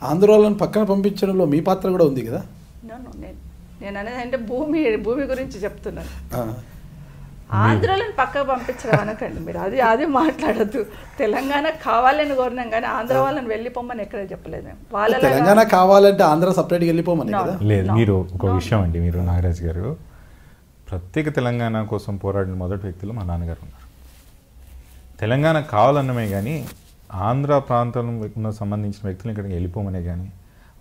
ఆంధ్రాలను పక్కన పంపించడంలో మీ పాత్ర కూడా ఉంది కదా? నేను అనేది అంటే భూమి గురించి చెప్తున్నాను. ఆంధ్రాలను పక్కకు పంపించడం అనకండి మీరు, అది మాట్లాడద్దు. తెలంగాణ కావాలని కోరినాం కానీ ఆంధ్ర వాళ్ళని వెళ్ళిపోమని ఎక్కడ చెప్పలేదు మేము. వాళ్ళ తెలంగాణ కావాలంటే ఆంధ్ర సపరేట్గా వెళ్ళిపోమని లేదు. మీరు ఒక విషయం అండి, మీరు నాగరాజ్ గారు ప్రత్యేక తెలంగాణ కోసం పోరాడిన మొదటి వ్యక్తులు మా నాన్నగారు ఉన్నారు. తెలంగాణ కావాలన్నమే కానీ ఆంధ్ర ప్రాంతంలో సంబంధించిన వ్యక్తులు ఇక్కడికి వెళ్ళిపోమనే కానీ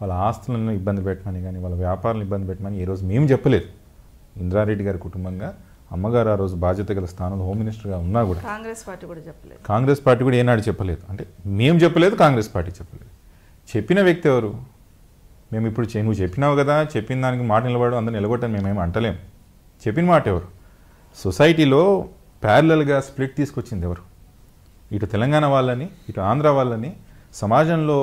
వాళ్ళ ఆస్తులను ఇబ్బంది పెట్టమని కానీ వాళ్ళ వ్యాపారాలను ఇబ్బంది పెట్టమని ఈరోజు మేము చెప్పలేదు. ఇంద్రారెడ్డి గారి కుటుంబంగా అమ్మగారు ఆ రోజు బాధ్యత గల స్థానంలో హోమ్ మినిస్టర్గా ఉన్నా కూడా కాంగ్రెస్ పార్టీ కూడా చెప్పలేదు. కాంగ్రెస్ పార్టీ కూడా ఏనాడు చెప్పలేదు. అంటే మేము చెప్పలేదు, కాంగ్రెస్ పార్టీ చెప్పలేదు. చెప్పిన వ్యక్తి ఎవరు? మేము ఇప్పుడు నువ్వు చెప్పినావు కదా, చెప్పిన దానికి మాట నిలబడడం అందరూ నిలబడటం మేమేమి అంటలేము. చెప్పిన మాట ఎవరు? సొసైటీలో ప్యారలల్గా స్ప్లిట్ తీసుకొచ్చింది ఎవరు? ఇటు తెలంగాణ వాళ్ళని ఇటు ఆంధ్ర వాళ్ళని సమాజంలో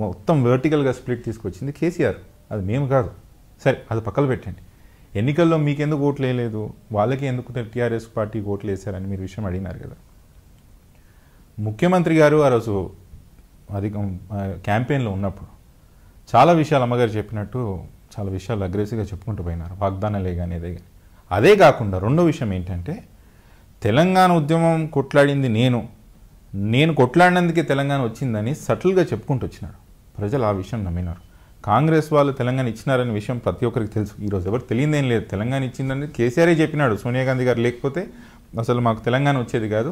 మొత్తం వర్టికల్గా స్ప్లిట్ తీసుకొచ్చింది కేసీఆర్, అది మేము కాదు. సరే అది పక్కన పెట్టండి. ఎన్నికల్లో మీకెందుకు ఓట్లు వేయలేదు, వాళ్ళకి ఎందుకు టీఆర్ఎస్ పార్టీకి ఓట్లు వేశారని మీరు విషయం అడిగినారు కదా. ముఖ్యమంత్రి గారు ఆ రోజు క్యాంపెయిన్లో ఉన్నప్పుడు చాలా విషయాలు అమ్మగారు చెప్పినట్టు చాలా విషయాలు అగ్రెసివ్గా చెప్పుకుంటూ పోయినారు, వాగ్దానాలే కానీ అదే కానీ. అదే కాకుండా రెండో విషయం ఏంటంటే తెలంగాణ ఉద్యమం కొట్లాడింది నేను కొట్లాడినందుకే తెలంగాణ వచ్చిందని సటిల్గా చెప్పుకుంటూ వచ్చినాడు. ప్రజలు ఆ విషయం నమ్మినారు. కాంగ్రెస్ వాళ్ళు తెలంగాణ ఇచ్చినారనే విషయం ప్రతి ఒక్కరికి తెలుసు. ఈరోజు ఎవరు తెలియదేం లేదు. తెలంగాణ ఇచ్చిందని కేసీఆరే చెప్పినాడు. సోనియా గాంధీ గారు లేకపోతే అసలు మాకు తెలంగాణ వచ్చేది కాదు,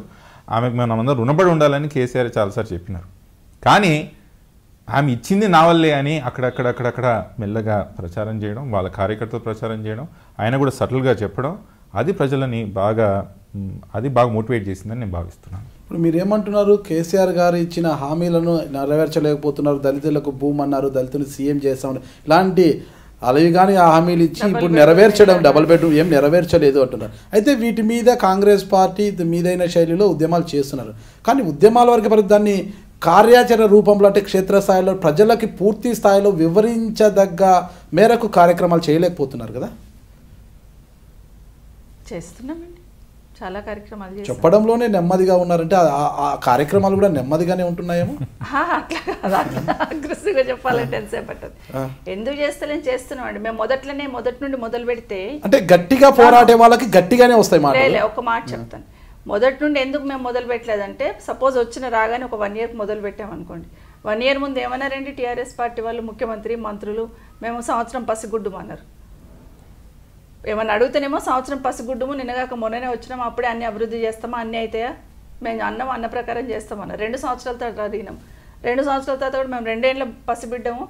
ఆమెకు మనమందరం రుణపడి ఉండాలని కేసీఆర్ చాలాసార్లు చెప్పినారు. కానీ ఆమె ఇచ్చింది నా వల్లే అని అక్కడక్కడ మెల్లగా ప్రచారం చేయడం, వాళ్ళ కార్యకర్తలు ప్రచారం చేయడం, ఆయన కూడా సటిల్గా చెప్పడం, అది ప్రజలని బాగా మోటివేట్ చేసిందని నేను భావిస్తున్నాను. ఇప్పుడు మీరేమంటున్నారు? కేసీఆర్ గారు ఇచ్చిన హామీలను నెరవేర్చలేకపోతున్నారు, దళితులకు భూమి అన్నారు, దళితులు సీఎం చేస్తామని, ఇలాంటి అలవి కానీ ఆ హామీలు ఇచ్చి ఇప్పుడు నెరవేర్చడం, డబుల్ బెడ్రూమ్ ఏం నెరవేర్చలేదు అంటున్నారు. అయితే వీటి మీద కాంగ్రెస్ పార్టీ మీదైన శైలిలో ఉద్యమాలు చేస్తున్నారు. కానీ ఉద్యమాల వరకు దాన్ని కార్యాచరణ రూపంలో అంటే క్షేత్రస్థాయిలో ప్రజలకి పూర్తి స్థాయిలో వివరించదగ్గ మేరకు కార్యక్రమాలు చేయలేకపోతున్నారు కదా? చేస్తున్నామండి, చాలా కార్యక్రమాలు చెప్పడంలోనే నెమ్మదిగా ఉన్నారంటే ఆ కార్యక్రమాలు కూడా నెమ్మదిగానే ఉంటున్నాయేమో. అట్లా అగ్రెసివ్గా చెప్పాలంటే ఎంతసేపు పట్టదు. ఎందుకు చేస్తున్నామండి మేము మొదటి నుండి మొదలు పెడితే అంటే గట్టిగా పోరాడే వాళ్ళకి గట్టిగానే వస్తాయి మాట. ఒక మాట చెప్తాను, మొదటి నుండి ఎందుకు మేము మొదలు పెట్టలేదంటే సపోజ్ రాగానే ఒక 1 year మొదలు పెట్టామనుకోండి, 1 year ముందు ఏమన్నారండి టీఆర్ఎస్ పార్టీ వాళ్ళు, ముఖ్యమంత్రి మంత్రులు, మేము సంవత్సరం పసిగుడ్డుము అన్నారు. ఏమన్నా అడుగుతానేమో సంవత్సరం పసిగుడ్డుము, నిన్నగాక మొన్ననే వచ్చినాము, అప్పుడే అన్ని అభివృద్ధి చేస్తామా, అన్నీ అవుతాయా, మేము అన్న ప్రకారం చేస్తామన్నారు. 2 సంవత్సరాల తర్వాత అడిగినాం, 2 సంవత్సరాల తర్వాత కూడా మేము 2 ఏళ్ళ పసిబిడ్డము,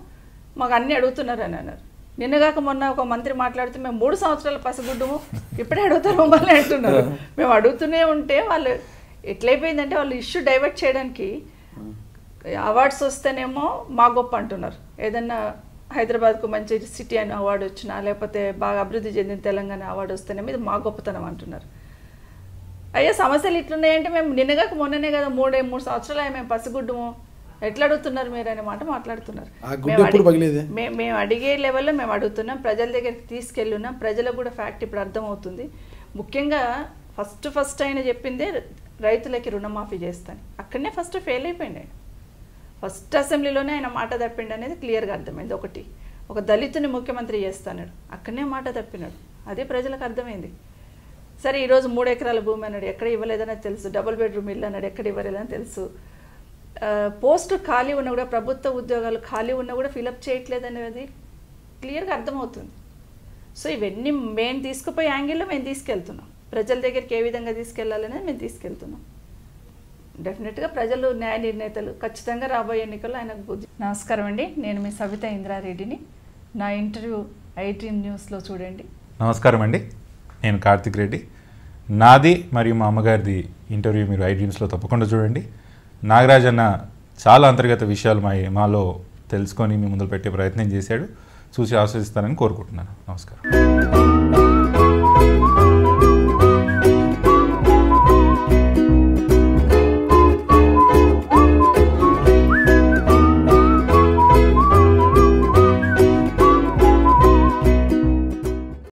మాకు అన్నీ అడుగుతున్నారు అని అన్నారు. నిన్నగాక మొన్న ఒక మంత్రి మాట్లాడితే మేము 3 సంవత్సరాల పసిగుడ్డుము, ఇప్పుడే అడుగుతారు మమ్మల్ని అంటున్నారు. మేము అడుగుతూనే ఉంటే వాళ్ళు ఎట్లయిపోయిందంటే వాళ్ళు ఇష్యూ డైవర్ట్ చేయడానికి అవార్డ్స్ వస్తేనేమో మా గొప్ప అంటున్నారు. ఏదన్నా హైదరాబాద్కు మంచి సిటీ అని అవార్డు వచ్చినా, లేకపోతే బాగా అభివృద్ధి చెందిన తెలంగాణ అవార్డు వస్తేనేమో ఇది మా గొప్పతనం అంటున్నారు. అయ్యా సమస్యలు ఇట్లున్నాయంటే మేము నిన్నగాక మొన్ననే కదా 3 సంవత్సరాలు మేము పసిగుడ్డుము, ఎట్లా అడుగుతున్నారు మీరు అనే మాట మాట్లాడుతున్నారు. మేము అడిగే లెవెల్లో మేము అడుగుతున్నాం, ప్రజల దగ్గరికి తీసుకెళ్ళున్నాం, ప్రజలకు కూడా ఫ్యాక్ట్ ఇప్పుడు అర్థమవుతుంది. ముఖ్యంగా ఫస్ట్ ఆయన చెప్పిందే రైతులకి రుణమాఫీ చేస్తాను, అక్కడనే ఫస్ట్ ఫెయిల్ అయిపోయింది. ఫస్ట్ అసెంబ్లీలోనే ఆయన మాట తప్పిండు అనేది క్లియర్గా అర్థమైంది. ఒక దళితుని ముఖ్యమంత్రి చేస్తాడు, అక్కడనే మాట తప్పినాడు, అదే ప్రజలకు అర్థమైంది. సరే ఈరోజు 3 ఎకరాల భూమి అన్నాడు, ఎక్కడ ఇవ్వలేదని తెలుసు. డబుల్ బెడ్రూమ్ ఇల్లు అన్నాడు, ఎక్కడ ఇవ్వలేదని తెలుసు. పోస్ట్ ఖాళీ ఉన్నా కూడా, ప్రభుత్వ ఉద్యోగాలు ఖాళీ ఉన్నా కూడా ఫిలప్ చేయట్లేదు అనేది క్లియర్గా అర్థమవుతుంది. సో ఇవన్నీ మేము తీసుకుపోయే యాంగిల్లో మేము తీసుకెళ్తున్నాం, ప్రజల దగ్గరికి ఏ విధంగా తీసుకెళ్లాలనేది మేము తీసుకెళ్తున్నాం. డెఫినెట్గా ప్రజలు న్యాయ నిర్ణేతలు ఖచ్చితంగా రాబోయే ఎన్నికల్లో ఆయనకు బుద్ధి. నమస్కారం అండి, నేను మీ సవిత ఇంద్రారెడ్డిని. నా ఇంటర్వ్యూ iDream న్యూస్లో చూడండి. నమస్కారం అండి, నేను కార్తిక్ రెడ్డి. నాది మరియు మా అమ్మగారిది ఇంటర్వ్యూ మీరు iDreamsలో తప్పకుండా చూడండి. నాగరాజ్ అన్న చాలా అంతర్గత విషయాలు మాలో తెలుసుకొని మీ ముందు పెట్టే ప్రయత్నం చేశాడు. చూసి ఆస్వాదిస్తారని కోరుకుంటున్నాను. నమస్కారం.